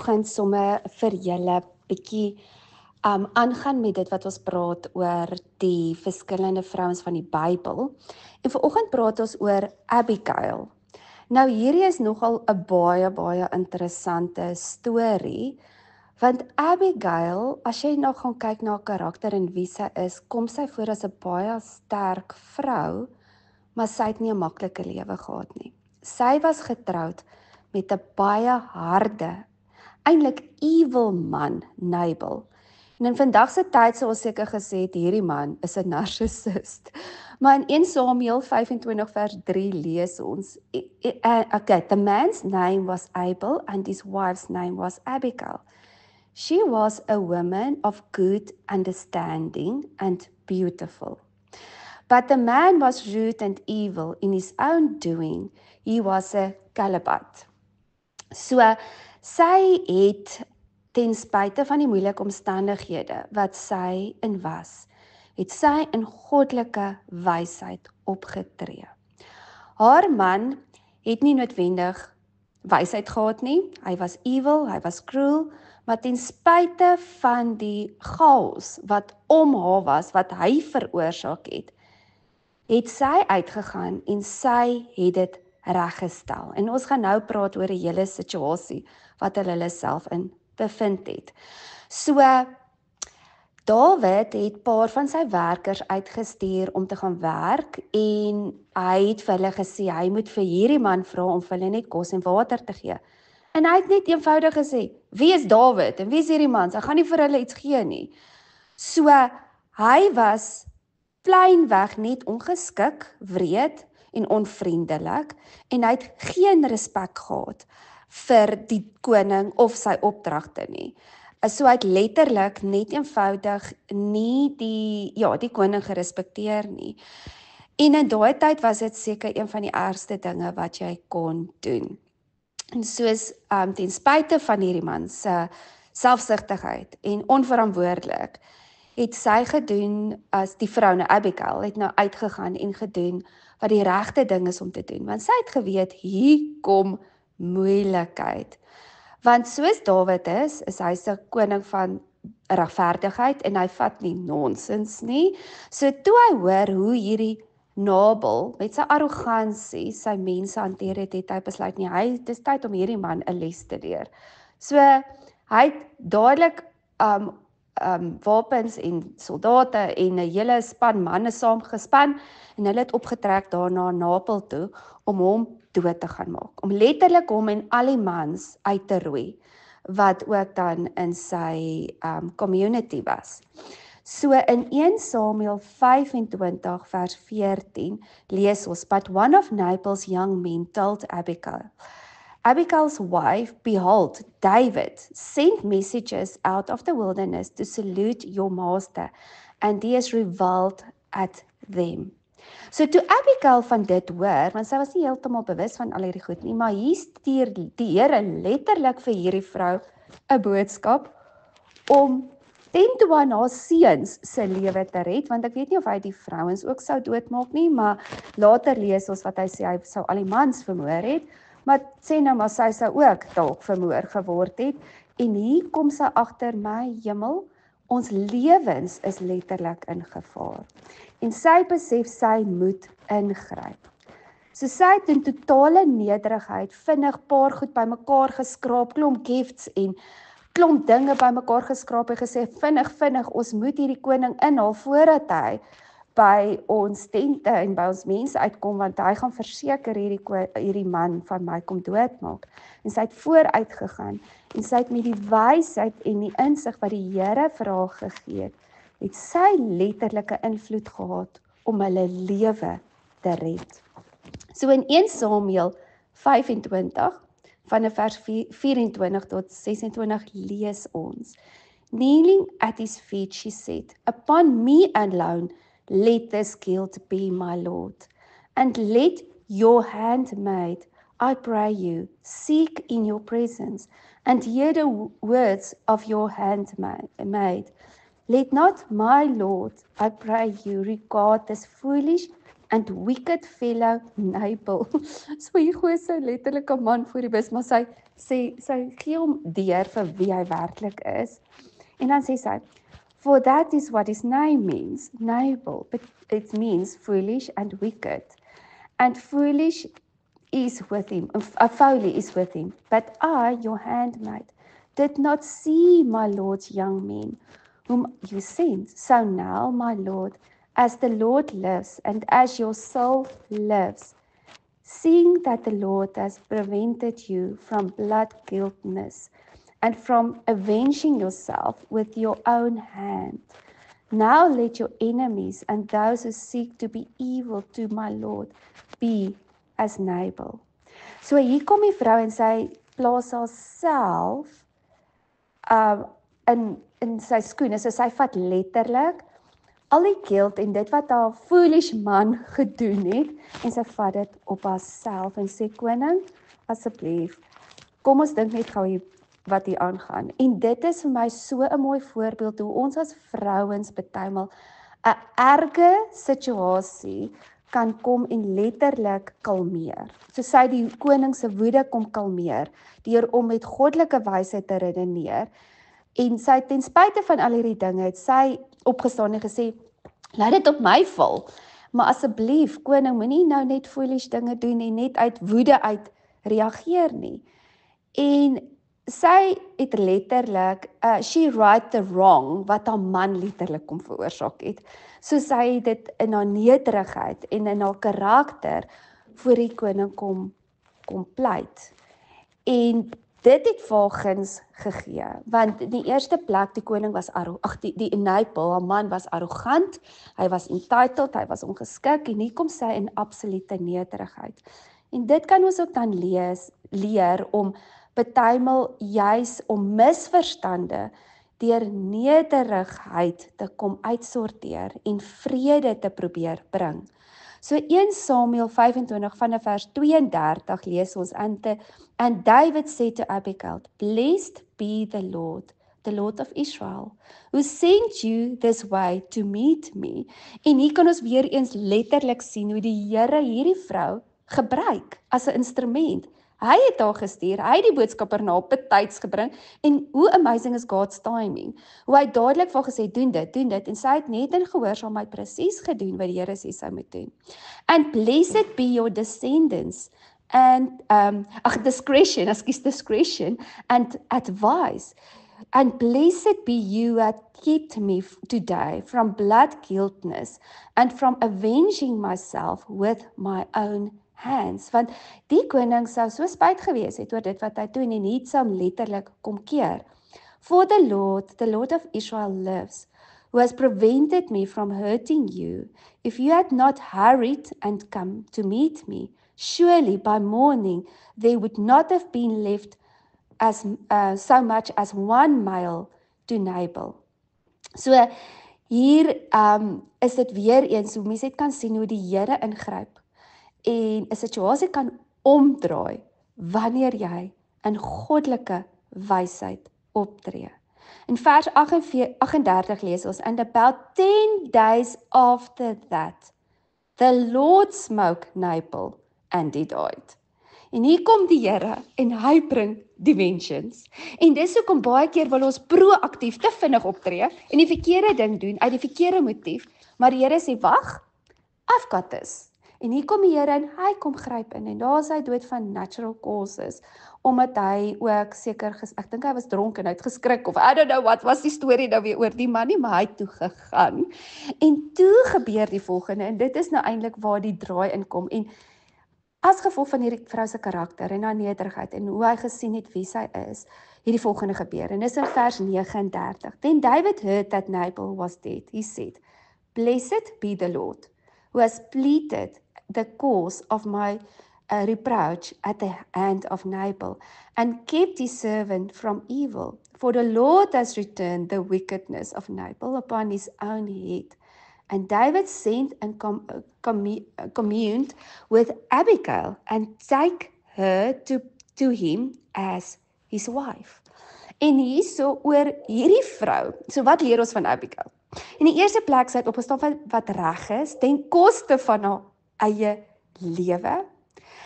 vanoggend sommer vir julle bietjie aangaan met dit wat ons praat oor die verskillende vrouens van die Bybel. En vanoggend praat ons oor Abigail. Nou hierdie is nogal 'n baie interessante storie, want Abigail, as jy nou gaan kyk na haar karakter en wie sy is, kom sy voor as 'n baie sterk vrou, maar sy het nie 'n maklike lewe gehad nie. Sy was getroud met 'n baie harde, eintlik evil man, Nabal. En in vandag se tyd sou ons seker gesê het hierdie man is 'n narcissist. Maar in 1 Samuel 25 vers 3 lees ons, okay, the man's name was Abel and his wife's name was Abigail. She was a woman of good understanding and beautiful. But the man was rude and evil in his own doing. He was a Calebite. So, sy het ten spyte van die moeilike omstandighede wat sy in was, het sy in goddelike wysheid opgetree. Haar man het nie noodwendig wysheid gehad nie, hy was evil, hy was cruel, maar ten spyte van die chaos wat om haar was, wat hy veroorsaak het sy uitgegaan en sy het dit reggestel. En ons gaan nou praat oor die hele situasie wat hulle self in bevind het. So, Dawid het paar van sy werkers uitgestuur om te gaan werk en hy het vir hulle gesê, hy moet vir hierdie man vra om vir hulle net kos en water te gee. En hy het net eenvoudig gesê, wie is Dawid en wie is hierdie man? Hy gaan nie vir hulle iets gee nie. So, hy was pleinweg net ongeskik, wreed en onvriendelik en hy het geen respek gehad vir die koning of sy opdragte nie. So hy het letterlik net eenvoudig nie die koning gerespekteer nie. En in daai tyd was dit seker een van die ergste dinge wat jy kon doen. En soos ten spyte van hierdie man se selfsugtigheid en onverantwoordelik, het sy gedoen, as die vrou nou Abigail, het nou uitgegaan en gedoen wat die regte ding is om te doen. Want sy het geweet, hier kom moeilikheid. Want soos Dawid is hy se koning van regverdigheid en hy vat nie nonsens nie. So toe hy hoor hoe hierdie Nabal met sy arrogansie sy mense hanteer het hy besluit nie, dis tyd om hierdie man 'n les te leer. So hy het dadelik wapens en soldate en 'n hele span manne saamgespan en hulle het opgetrek daarna Nabal toe om hom dood te gaan maak. Om letterlik hom en al die mans uit te roei wat ook dan in sy community was. So in 1 Samuel 25 vers 14 lees ons, but one of Nabal's young men told Abigail's wife, behold, David sent messages out of the wilderness to salute your master, and he has reviled at them. So toe Abigail van dit hoor, want sy was nie heeltemal bewus van al hierdie goed nie, maar hier stuur die Here letterlik vir hierdie vrou 'n boodskap om ten toe aan haar seuns se lewe te red, want ek weet nie of hy die vrouens ook sou doodmaak nie, maar later lees ons wat hy sê, hy sou al die mans vermoor het, maar sê nou maar sy sou ook dalk vermoor geword het, en hier kom sy agter, my hemel, ons lewens is letterlik in gevaar. En sy besef sy moet ingryp. So sy het in totale nederigheid vinnig paar goed bymekaar geskraap, klomp gifts en klomp dinge bymekaar geskraap en gesê, vinnig, ons moet hierdie koning inhaal voordat hy by ons tente en by ons mense uitkom, want hy gaan verseker hierdie man van my kom doodmaak. En sy het vooruit gegaan, en sy het met die wysheid en die insig wat die Here vir haar gegee het sy letterlike invloed gehad om hulle lewe te red. So in 1 Samuel 25, van vers 24 tot 26 lees ons, kneeling at his feet, she said, upon me alone let this guilt be, my Lord, and let your handmaid, I pray you, seek in your presence, and hear the words of your handmaid. Let not my Lord, I pray you, regard this foolish and wicked fellow Nabal. So hier gooi sy letterlik 'n man voor die bus, maar sy gee hom deur vir wie hy werklik is. En dan sê sy, for that is what his name means, Nabal, but it means foolish and wicked. And foolish is with him, folly is with him. But I, your handmaid, did not see my Lord's young men, whom you sent. So now, my Lord, as the Lord lives, and as your soul lives, seeing that the Lord has prevented you from blood guiltness, and from avenging yourself with your own hand, now let your enemies and those who seek to be evil to my Lord be as Nabal. So hier kom die vrou en sy plaas haarself in sy skoene. So sy vat letterlik al die guilt en dit wat haar foolish man gedoen het, en sy vat dit op haarself en sê, koning, asseblief, kom ons dink net gou wat hier aangaan. En dit is vir my so 'n mooi voorbeeld hoe ons as vrouens partymal 'n erge situasie kan kom en letterlik kalmeer. So sy die koning se woede kom kalmeer deur om met goddelike wysheid te redeneer. En sy ten spyte van al hierdie dinge het sy opgestaan en gesê, laat dit op my val. Maar asseblief, koning, moenie nou net foolish dinge doen en net uit woede uit reageer nie. En sy het letterlik, she right the wrong, wat haar man letterlik kom veroorsaak het. So sy het dit in haar nederigheid en in haar karakter voor die koning kom pleit. En dit het vir haar guns gegee, want in die eerste plek, die koning was die Nabal, haar man was arrogant, hy was entitled, hy was ongeskik, en hier kom sy in absolute nederigheid. En dit kan ons ook dan leer om partymal juis om misverstande deur nederigheid te kom uitsorteer en vrede te probeer bring. So 1 Samuel 25 vanaf vers 32 lees ons, and David said to Abigail, blessed be the Lord of Israel, who sent you this way to meet me. En hier kan ons weer eens letterlik sien hoe die Here hierdie vrou gebruik as 'n instrument. Hy het haar gestuur, hy het die boodskapper na op betyds gebring, en hoe amazing is God's timing. Hoe hy dadelik vir haar gesê, doen dit, en sy het net in gehoorsaamheid presies gedoen wat die Here sê sy moet doen. And blessed be your descendants, and discretion, and advice. And blessed be you that kept me today from blood guiltness, and from avenging myself with my own hands. Want die koning sou so spyt gewees het oor dit wat hy doen, en het hom letterlik kom keer. For the Lord of Israel lives, who has prevented me from hurting you. If you had not hurried and come to meet me, surely by morning there would not have been left as so much as 1 mile to Nabal. So hier is dit weer eens hoe mense kan sien hoe die Here ingryp en 'n situasie kan omdraai wanneer jy in goddelike wysheid optree. In vers 38 lees ons, and about 10 days after that, the Lord smote Nabal and he died. En hier kom die Here en hy bring die vengeance. En dis hoekom baie keer wil ons proaktief te vinnig optree en die verkeerde ding doen uit die verkeerde motief, maar die Here sê, wag, I've got this. En hier kom die Here en hy kom gryp in, en daar is hy dood van natural causes, omdat hy ook seker, ek dink hy was dronk en hy het geskrik, of I don't know wat was die storie nou weer oor die man nie, maar hy het toe gegaan. En toe gebeur die volgende, en dit is nou eintlik waar die draai inkom, en as gevolg van hierdie vrou se karakter en haar nederigheid en hoe hy gesien het wie sy is, hierdie volgende gebeur. En dis in vers 39. Then David heard that Nabal was dead. He said, blessed be the Lord, who has pleaded the cause of my reproach at the hand of Nabal, and kept his servant from evil. For the Lord has returned the wickedness of Nabal upon his own head. And David sent and communed with Abigail and take her to him as his wife. En hierso oor hierdie vrou, so wat leer ons van Abigail? In die eerste plek sy het opgestaan wat reg is, ten koste van haar eie lewe.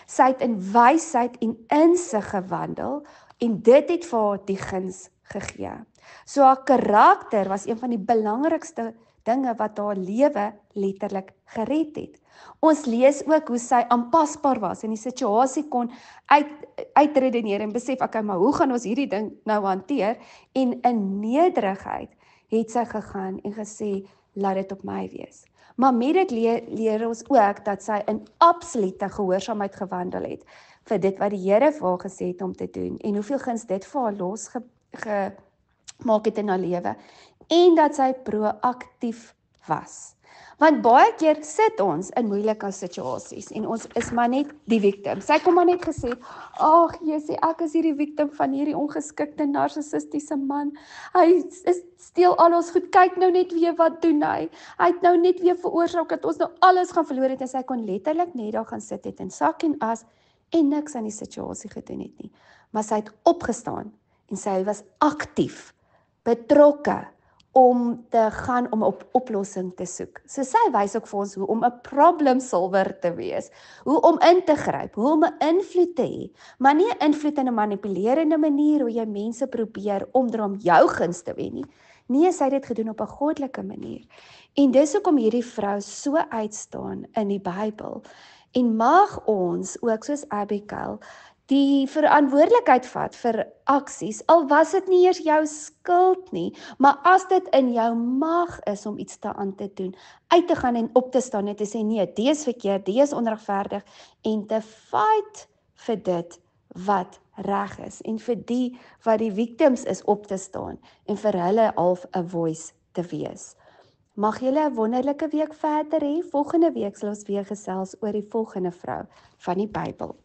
Sy het in wysheid en insig gewandel en dit het vir haar die guns gegee. So haar karakter was een van die belangrikste dinge wat haar lewe letterlik gered het. Ons lees ook hoe sy aanpasbaar was en die situasie kon uitredeneer en besef, okay, maar hoe gaan ons hierdie ding nou hanteer? En in nederigheid het sy gegaan en gesê, laat dit op my wees. Maar met dit leer ons ook dat sy in absolute gehoorsaamheid gewandel het vir dit wat die Here vir haar gesê het om te doen en hoeveel guns dit vir haar losgemaak het in haar lewe en dat sy proaktief was. Want baie keer sit ons in moeilike situasies en ons is maar net die victim. Sy kom maar net gesê, ag Jesusie, ek is hierdie victim van hierdie ongeskikte narcissistiese man. Hy steel al ons goed, kyk nou net weer wat doen hy. Hy het nou net weer veroorsaak dat ons nou alles gaan verloor het en sy kon letterlik net daar gaan sit het in sak en as en niks aan die situasie gedoen het nie. Maar sy het opgestaan en sy was aktief, betrokke, om te gaan om op oplossing te soek. So sy wys ook vir ons hoe om 'n problem solver te wees, hoe om in te gryp, hoe om 'n invloed te hê, maar nie 'n invloed in 'n manipulerende manier hoe jy mense probeer omdraai om jou guns te wen nie. Nee, sy het dit gedoen op 'n goddelike manier. En dis hoekom hierdie vrou so uitstaan in die Bybel. En mag ons ook soos Abigail die verantwoordelikheid vat vir aksies, al was dit nie eers jou skuld nie, maar as dit in jou mag is om iets aan te doen, uit te gaan en op te staan en te sê, nee, dit is verkeerd, dit is onregverdig, en te fight vir dit wat reg is, en vir die wat die victims is op te staan, en vir hulle half 'n voice te wees. Mag julle 'n wonderlike week verder hê. Volgende week sal ons weer gesels oor die volgende vrou van die Bybel.